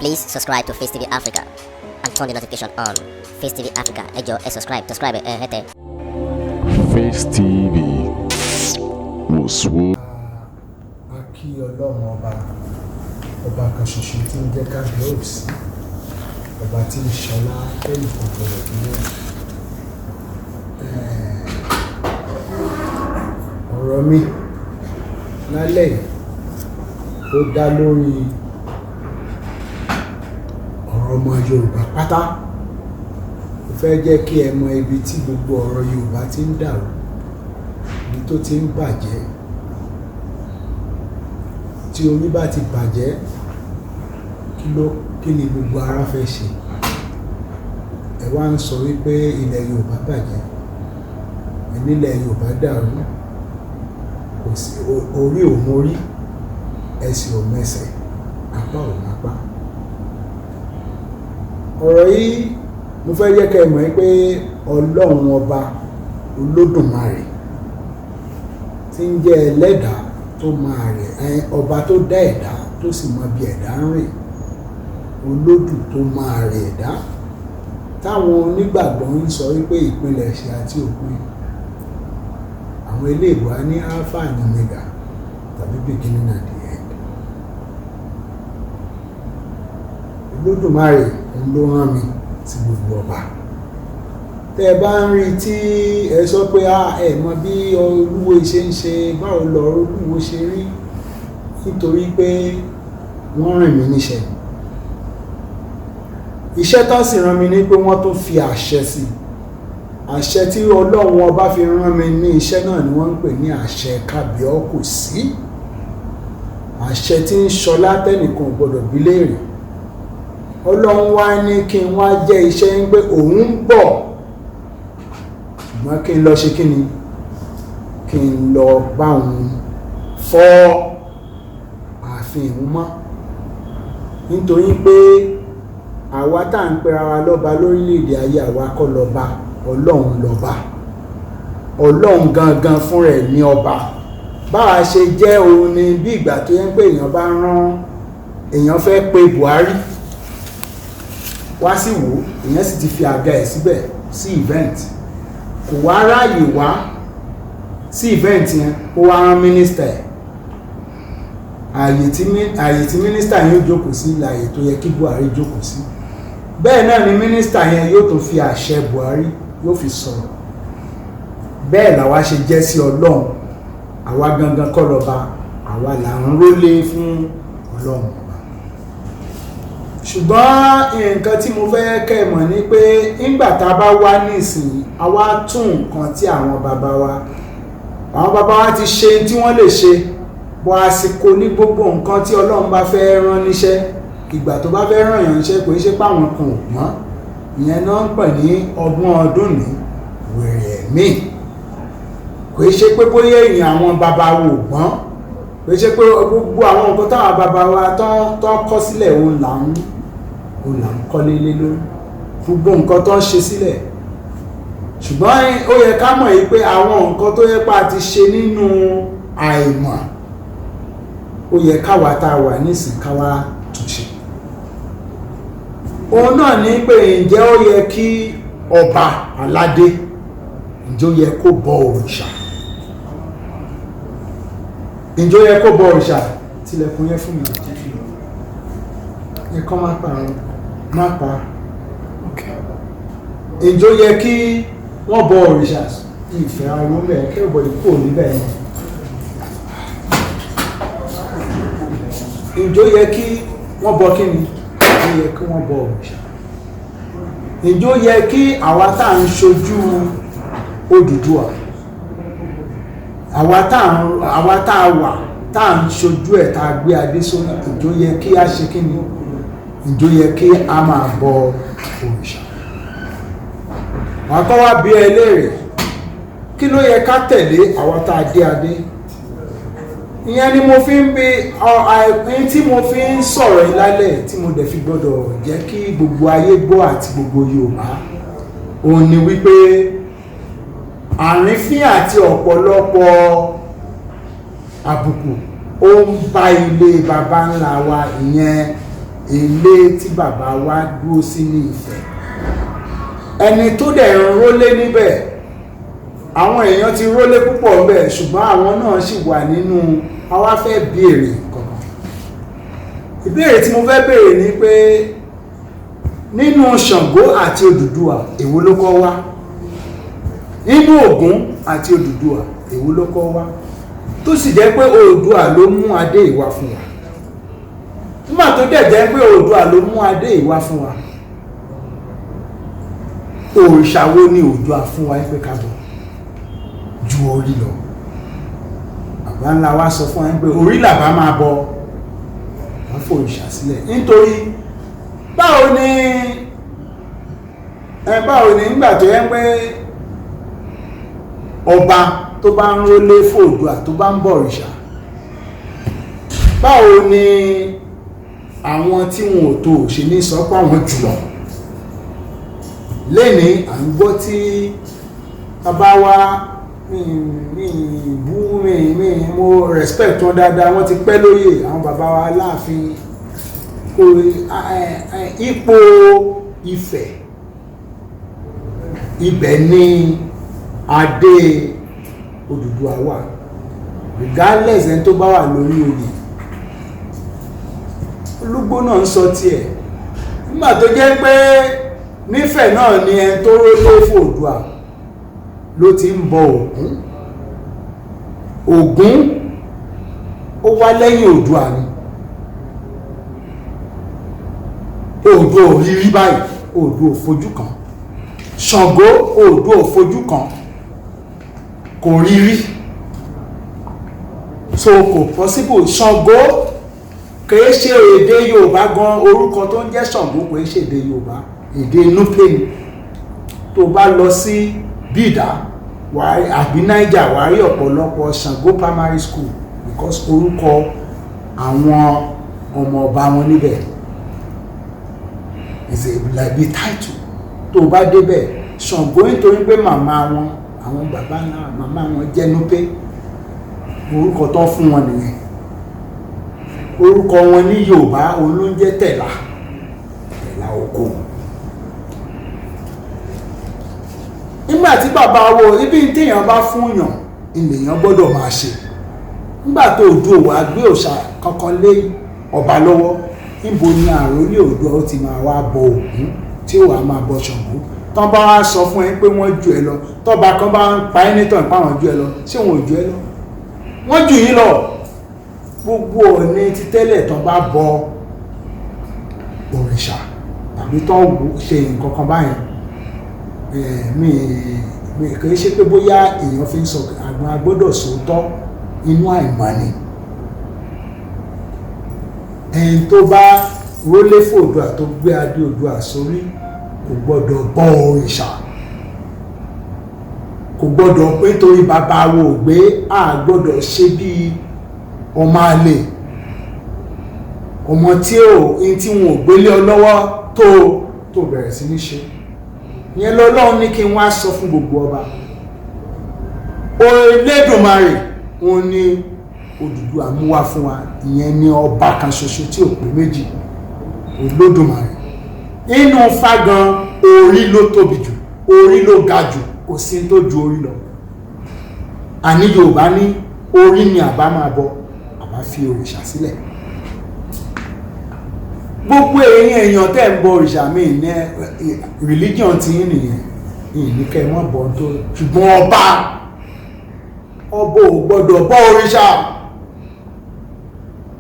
Please subscribe to Face TV Africa and turn the notification on. Face TV Africa, ẹ jọ̀ọ́ ẹ subscribe hete. Face TV was a kí Ọlọ́run ọba kan ṣoṣo tí ń jẹ́ kábíyèsí ọba tí ń ṣọlá ẹnìkan gbọdọ̀ dúró. Ọ̀rọ̀ mi lálẹ́ yìí ó dá lórí ọ̀rọ̀ ọmọ Yorùbá pátá. Mo fẹ́ jẹ́ kí ẹ mọ ibi tí gbogbo ọ̀rọ̀ Yorùbá ti ń dàrú, ibi tó ti ń bàjẹ́. Tí orí bá ti bàjẹ́, kí ni gbogbo ara fẹ́ ṣe? Ẹ wá ń sọ wípé ilẹ̀ Yorùbá bàjẹ́, nílẹ̀ Yorùbá dàrú, kò sí orí ò mórí, ẹsẹ̀ ò mẹsẹ̀, apá ò mápá. Ọ̀rọ̀ yìí mo fẹ́ jẹ́ kẹ́ ẹ mọ̀ pé Ọlọ́run ọba Olódùmarè tí ń jẹ́ ẹlẹ́dàá tó máa rẹ̀, ọba tó dá ẹ̀dá tó sì mọ bí ẹ̀dá ń rìn, olódù tó máa rẹ̀ ẹ̀dá, táwọn onígbàgbọ́ ń sọ wípé ìpilẹ̀ṣẹ̀ àti òpin, àwọn eléèbó á ní alpha and omega tàbí beginning and the end. Olódùmarè ló rán mi sí gbogbo ọba. Tẹ́ ẹ bá ń rí tí ẹ sọ pé ẹ mọ bí Olúwo ṣe ń ṣe, báwo lọ Olúwo ṣe rí, nítorí pé wọ́n rìn mí níṣẹ́. Iṣẹ́ tán sì rán mi ní pé wọ́n tún fi àṣẹ sí. Àṣẹ tí Ọlọ́run ọba fi rán mi ní iṣẹ́ náà ni wọ́n ń pè ní àṣẹ kábíọ́kùsí. Àṣẹ tí ń ṣọlá tẹ́nìkan ò gbọdọ̀ bí léèrè. Ọlọ́run wá ní kí n wá jẹ́ iṣẹ́ ń pé òun ń bọ̀, ṣùgbọ́n kí n lọ ṣe kí ni? Kí n lọ bá òun fọ́ ààfin ìhun mọ́. Nítorí pé àwa tá à ń pera wa lọ́ba lórílẹ̀‐èdè ayé, àwa kọ́ lọ́ba, Ọlọ́run lọ́ba. Ọlọ́run gangan fún rẹ̀ ní ọba. Báwa ṣe jẹ́ òun ni bí ìgbà tó yẹ pé èèyàn fẹ́ pe Buhari wá sí wò, èèyàn sì ti fi àga ẹ̀ síbẹ̀ sí event, kò wá ráàyè wá sí event yẹn, ó wá rán mínísítà ẹ̀. Ààyè tí mínísítà yẹn jókòó sí láàyè tó yẹ kí Buhari jókòó sí. Bẹ́ẹ̀ náà ni mínísítà yẹn yóò tún fi àṣẹ Buhari yóò fi sọ̀rọ̀. Bẹ́ẹ̀ làwa ṣe jẹ́ sí Ọlọ́run. Àwa gangan kọ́ lọ́ba, àwa là ń rólé fún Ọlọ́run ọba. Ṣùgbọ́n nǹkan tí mo fẹ́ kẹ́ mọ̀ ni pé nígbà tá a bá wá nísìnyí, a wá tún nǹkan tí àwọn bàbá wa ti ṣe tí wọ́n lè ṣe. Bọ́ àsìkò ní gbogbo nǹkan tí Ọlọ́run bá fẹ́ rán níṣẹ́, ìgbà tó bá fẹ́ rán èèyàn níṣẹ́ kò ṣe páwọn kan ò mọ̀. Ìyẹn náà ń pè ní ọgbọ́n ọdún ní wèrè ẹ̀mí. Kò ṣe pé bóyá èèyàn àwọn bàbá wo gbọ́n, kò ṣe pé gbogbo àwọn nǹkan táwọn bàbá wa tó kọ́ sílẹ̀ òun là ń kọ́lé lé lórí, gbogbo nǹkan tó ń ṣe sílẹ̀. Ṣùgbọ́n ó yẹ ká mọ̀ yìí pé àwọn nǹkan tó yẹ pa ti ṣe nínú àìmọ̀, ó yẹ káwa tá a wà nísìn káwa tún ṣe. Òun náà ní pé ǹjẹ́ ó yẹ kí ọba aládé, ǹjẹ́ ó yẹ kó bọ òrìṣà? Ǹjẹ́ ó yẹ kó bọ òrìṣà? Tilẹ̀kùn yẹn fún mi. Ẹ̀kọ́ má pa àrùn, má pa. Ǹjẹ́ ó yẹ kí wọ́n bọ òrìṣà? Ìfẹ́ àwọn mẹ́rin kẹ́rùbọ̀ ìkó níbẹ̀ yẹn. Ǹjẹ́ ó yẹ kí wọ́n bọ kí ni? Ó yẹ kí wọ́n bọ òrìṣà. Ǹjẹ́ ó yẹ kí àwa tá à ń ṣojú Odùduwà, àwa tá a wà tá à ń ṣojú ẹ̀ tá a gbé adé sórí, ǹjẹ́ ó yẹ kí a ṣe kí ni? Ǹjẹ́ ó yẹ kí a máa bọ òrìṣà? Wàá kọ́ wá bí ẹ léèrè, kí ló yẹ ká tẹ̀lé àwa tá a dé adé? Ìyẹn ni mo fi ń bí ẹni tí mo fi ń sọ̀rọ̀ yìí lálẹ́, tí mo dẹ̀ fi gbọ́dọ̀ jẹ́ kí gbogbo ayé gbọ́ àti gbogbo Yorùbá. Òun ni wípé àrífín àti ọ̀pọ̀lọpọ̀ àbùkù ó ń bá ilé baba ńlá wa, ìyẹn ilé tí bàbá wa dúró sí ní Ifẹ̀. Ẹni tó dẹ̀ ń rólé níbẹ̀, àwọn èèyàn ti rólé púpọ̀ ńbẹ̀, ṣùgbọ́n àwọn náà sì wà nínú àwa fẹ́ béèrè kankan. Ìbéèrè tí mo fẹ́ béèrè ni pé nínú Ṣàngó àti Odùduwà èwo ló kọ́ wá? Nínú Ògún àti Odùduwà èwo ló kọ́ wá? Tó sì jẹ́ pé Oòduà ló mú adé ìwá fún wa. Nígbà tó dẹ̀ jẹ́ pé Oòduà ló mú adé ìwá fún wa, òrìṣà wo ni Oòduà fún wa pé ká bọ̀ ju orí lọ? Bàbá ńlá wa sọ fún wa pé orí làbá máa bọ, wọ́n fò òrìṣà sílẹ̀. Nítorí báwo ni nígbà tó yẹ pé ọba tó bá ń rólé fòdùà tó bá ń bọ òrìṣà, báwo ni àwọn tí wọn ò tó ṣe ní sọ pé àwọn jùlọ? Lẹ́ni à ń gbọ́ tí bàbá wa mo respect wọn dáadáa, wọ́n ti pẹ́ lóyè, àwọn bàbá wa láàfin kò ipò Ifẹ̀, ibẹ̀ ni adé Odùduwà wà, regardless ẹni tó bá wà lórí oyè. Olúgbó náà ń sọ tiẹ̀ nígbà tó jẹ́ pé nífẹ̀ náà ni ẹni tó rólé fòdùà ló ti ń bọ Ògún. Ògún ó wá lẹ́yìn Oòduà ni. Oòduà ò rí rí báyìí, Oòduà ò fojú kan. Ṣàngó, Oòduà ò fojú kan, kò rí rí. So kò possible. Ṣàngó kìí ṣe èdè Yorùbá gan, orúkọ tó ń jẹ́ Ṣàngó kìí ṣe èdè Yorùbá, èdè Núpé ni. Tó bá lọ sí Bídà àbí Niger wà rí ọ̀pọ̀lọpọ̀ Ṣàngó primary school because orúkọ àwọn ọmọ ọba wọn níbẹ̀ is a like the title. Tó bá débẹ̀ Ṣàngó nítorí pé màmá wọn, àwọn bàbá náà màmá wọn jẹ́ Núpé, orúkọ tó fún wọn nìyẹn. Orúkọ wọn ní Yorùbá òun ló ń jẹ́ Tẹ̀là Oko. Nígbà tí bàbá wo ibi téèyàn bá fún yàn ènìyàn gbọ́dọ̀ máa ṣe. Nígbà tó Oòduà gbé òòṣà kankan lé ọba lọ́wọ́, níbo ni àròlé Oòduà ó ti máa wá bọ Ògún tí ó wà máa bọ Ṣàngó? Tán bá wá sọ fún ẹ pé wọ́n jù ẹ lọ, tọ́ba kan bá ń pa ẹ́ nítàn pa àwọn jù ẹ lọ, ṣé wọn ò jù ẹ lọ? Wọ́n jù yín lọ. Gbogbo ọ̀nà ti tẹ́lẹ̀ tán bá bọ òrìṣà tàbí tán ṣe nǹkan kan báyìí, mi kìí ṣe pé bóyá èèyàn fi ń sọ àgbọn agbọ́dọ̀ sòótọ́ inú àìmọ̀ ni. Ẹni tó bá rólé fòdùà tó gbé adé Oòduà sórí kò gbọ́dọ̀ bọ òrìṣà, kò gbọ́dọ̀ pé torí bàbá wo gbé gbọ́dọ̀ ṣe bí ọmọ àlè, ọmọ tí wọn ò gbélé ọ lọ́wọ́ tó bẹ̀rẹ̀ sí ní ṣe. Ìyẹn lọ́lọ́run ní kí wọ́n á sọ fún gbogbo ọba. Olódùmarè wọn ní Odùduwà mú wá fún wa, ìyẹn ní ọba kan ṣoṣo tí ò pé méjì, Olódùmarè. Inú fágan orí ló tóbi jù, orí ló ga jù, kò sí tó ju orí lọ. Àní Yorùbá ní orí ni àbá máa bọ, àbá fi òrìṣà sílẹ̀. Gbogbo èèyàn tẹ́ ń bọ òrìṣà mi ní religion tí ń nìyẹn, ìní kẹ́ wọ́n bọ̀ tó, ṣùgbọ́n ọba ò gbọ́dọ̀ bọ òrìṣà.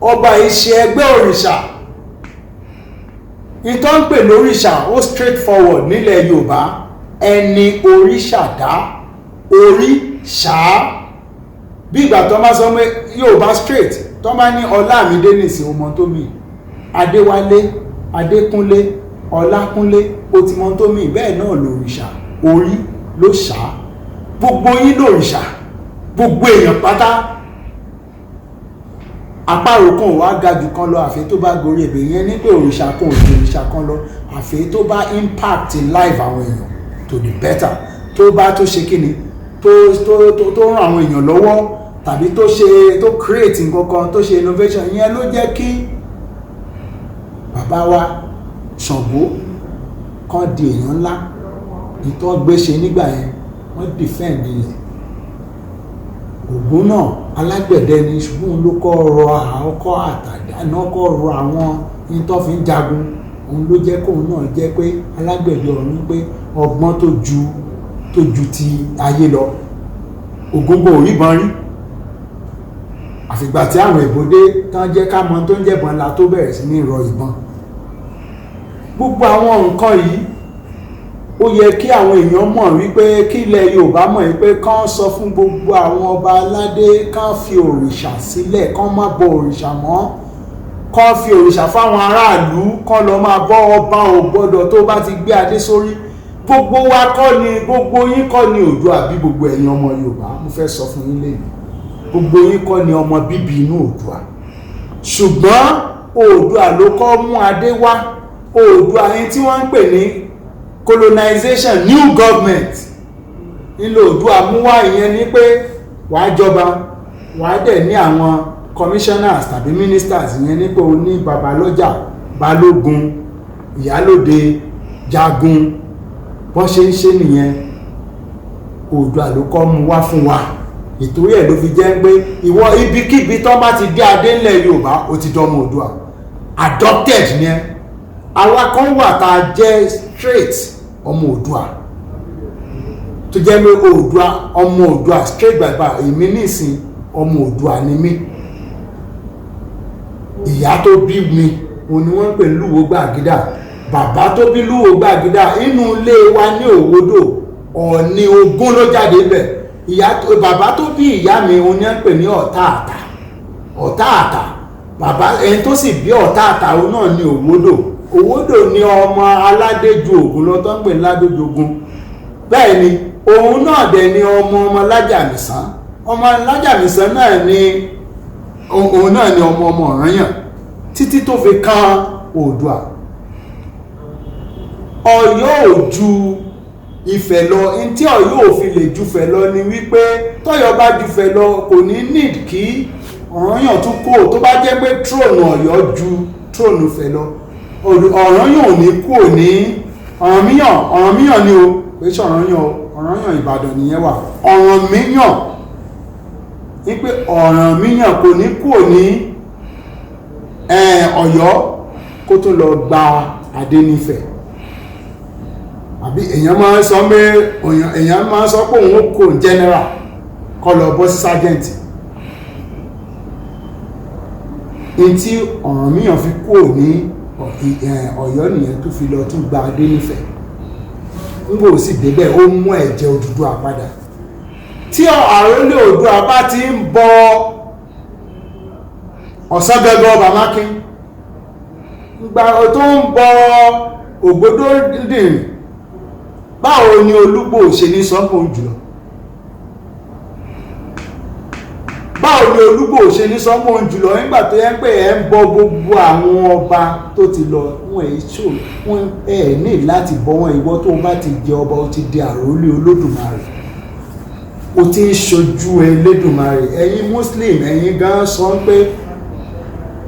Ọba ìṣe ẹgbẹ́ òrìṣà. Ìtọ́ ń pè lóríṣà ó straight forward nílẹ̀ Yorùbá, ẹni òrìṣà dá, òrìṣà. Bí ìgbà tó máa sọ pé Yorùbá straight tó máa ní Ọlámídé nìsín ọmọ tó mì, Adéwálé, Adékúnlé, Ọlákúnlé ó ti mọ tó mì, bẹ́ẹ̀ náà lòrìṣà, orí ló ṣá. Gbogbo yín lòrìṣà, gbogbo èèyàn pátá. Àparò kan wá ga jù kan lọ àfẹ́ tó bá gorí ebè, yẹn ní pé òrìṣà kan ò ju òrìṣà kan lọ àfẹ́ tó bá impact life àwọn èèyàn to the better, tó bá tó ṣe kíni tó ràn àwọn èèyàn lọ́wọ́ tàbí tó create nǹkan kan, tó ṣe innovation, yẹn ló jẹ́ kí bàbá wa Ṣàngó kan di èèyàn ńlá ìtọ́ gbéṣe nígbà yẹn wọ́n defend ilẹ̀. Ògún náà alágbẹ̀dẹ ni ṣùgbọ́n ló kọ́ rọ àkọ́kọ́ àtàdá náà kọ́ rọ àwọn ìtọ́ fi ń jagun. Òun ló jẹ́ kóun náà jẹ́ pé alágbẹ̀dẹ ọ̀run pé ọgbọ́n tó ju ti ayé lọ. Ògúngbò ò ríbọn rí àfìgbà tí àwọn ìbòdé tán jẹ́ ká mọ tó ń jẹ́bọn la tó bẹ̀rẹ̀ sí ní rọ ìbọn. Gbogbo àwọn nǹkan yìí ó yẹ kí àwọn èèyàn mọ̀ wípé kí ilẹ̀ Yorùbá mọ̀ wípé kán sọ fún gbogbo àwọn ọba aládé kán fi òrìṣà sílẹ̀, kán má bọ òrìṣà mọ́, kán fi òrìṣà fáwọn aráàlú, kán lọ máa bọ ọba ò gbọ́dọ̀ tó bá ti gbé adé sórí. Gbogbo wa kọ́ ni, gbogbo yín kọ́ ni Oòduà àbí gbogbo ẹ̀yin ọmọ Yorùbá, mo fẹ́ sọ fún yín lẹ́yìn, gbogbo yín kọ́ ni ọmọ bíbí inú Oòduà, ṣùgbọ́n Oòduà ló kọ́ mú adé wá. Oòduà yín tí wọ́n ń pè ní colonization, new government nílò Oòduà mú wá. Ìyẹn ni pé wàá jọba, wàá dẹ̀ ní àwọn commissioners tàbí ministers. Ìyẹn ni pé o ní babalọ́jà, balógun, ìyálóde, jagun. Bọ́n ṣe ń ṣe nìyẹn. Oòduà ló kọ́ mú wá fún wa. Ìtorí ẹ̀ ló fi jẹ́ pé ìwọ ibikíbi tó bá ti dé adé ńlẹ̀ Yorùbá ó ti dọ́mọ Oòduà, adopted ni ẹ. Àwa kan wà tá a jẹ́ straight ọmọ Oòduà tó jẹ́ pé Oòduà ọmọ Oòduà straight bàbá èmi nísìn ọmọ Oòduà ni mí. Ìyá tó bí mi òun ni wọ́n ń pè ní Lúwo Gbàgídà, bàbá tó bí Lúwo Gbàgídà inú ilé wa ní Òwòdò Ọ̀ọ̀ni Ògún ló jáde bẹ̀. Bàbá tó bí ìyá mi òun ni wọ́n ń pè ní Ọ̀tààtà. Bàbá ẹni tó sì bí Ọ̀tààtà òun náà ní Òwòdò. Òwòdò ni ọmọ aládéjú Ògún lọ tó ń pè ní Ládójogún. Bẹ́ẹ̀ ni òun náà dẹ̀ ni ọmọ Lájàmísàn. Ọmọ Lájàmísàn náà ni òun náà ni ọmọ Ọ̀rànyàn títí tó fi kan Oòduà. Ọ̀yọ́ ò ju Ifẹ̀ lọ. Ntí Ọ̀yọ́ ò fi lè ju Ifẹ̀ lọ ni wípé tọ́yọ́ bá ju Ifẹ̀ lọ kò ní need kí Ọ̀rànyàn tún kó tó bá jẹ́ pé tróònù Ọ̀yọ́ ju tróònù Ifẹ̀ lọ. Ọ̀rànyàn ò ní kú ní Ọ̀rànmíyàn ni o pé ṣe Ọ̀rànyàn Ìbàdàn nìyẹn wà. Ọ̀rànmíyàn ní pé Ọ̀rànmíyàn kò ní kú ní Ọ̀yọ́ kó tó lọ gba adé nífẹ̀. Àbí èèyàn máa ń sọ pé òun ó kó general kó lọ bọ́ sí sergeant. Tí Ọ̀rànmíyàn fi kú ní Ọ̀yọ́ nìyẹn tó fi lọ tún gba adé nífẹ̀. Nígbò sì débẹ̀ ó mú ẹ̀jẹ̀ Odùduwà padà. Tí àrólé Oòduà bá ti ń bọ Ọ̀ṣọ́gẹ́gẹ́ ọba Mákín, ìgbà tó ń bọ Ògbódòdìrìn, báwo ni Olúgbò ṣe ní sọ́pọ̀ jùlọ? Báwo ni Olúgbò ṣe ní sọ́pọ̀ jùlọ nígbà tó yẹ pé ẹ ń bọ gbogbo àwọn ọba tó ti lọ? Wọ́n ní láti bọ wọn. Ìwọ tó bá ti jẹ ọba ó ti di àrólé Olódùmarè, ó ti ń ṣojú Elédùmarè. Ẹ̀yin Muslim ẹ̀yin gan sọ pé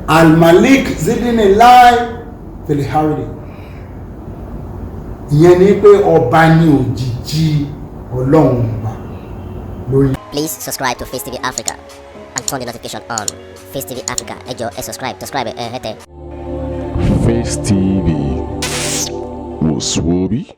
Al-Malik Zidni Lai Filiharidi. Ìyẹn ni pé ọba ní òjìji Ọlọ́run ọba lórí. Please subscribe to Face TV Africa and turn the notification on. Face TV Africa, ẹ jọ̀ọ́ ẹ subscribe hẹ́tẹ̀. Face TV was Swoby.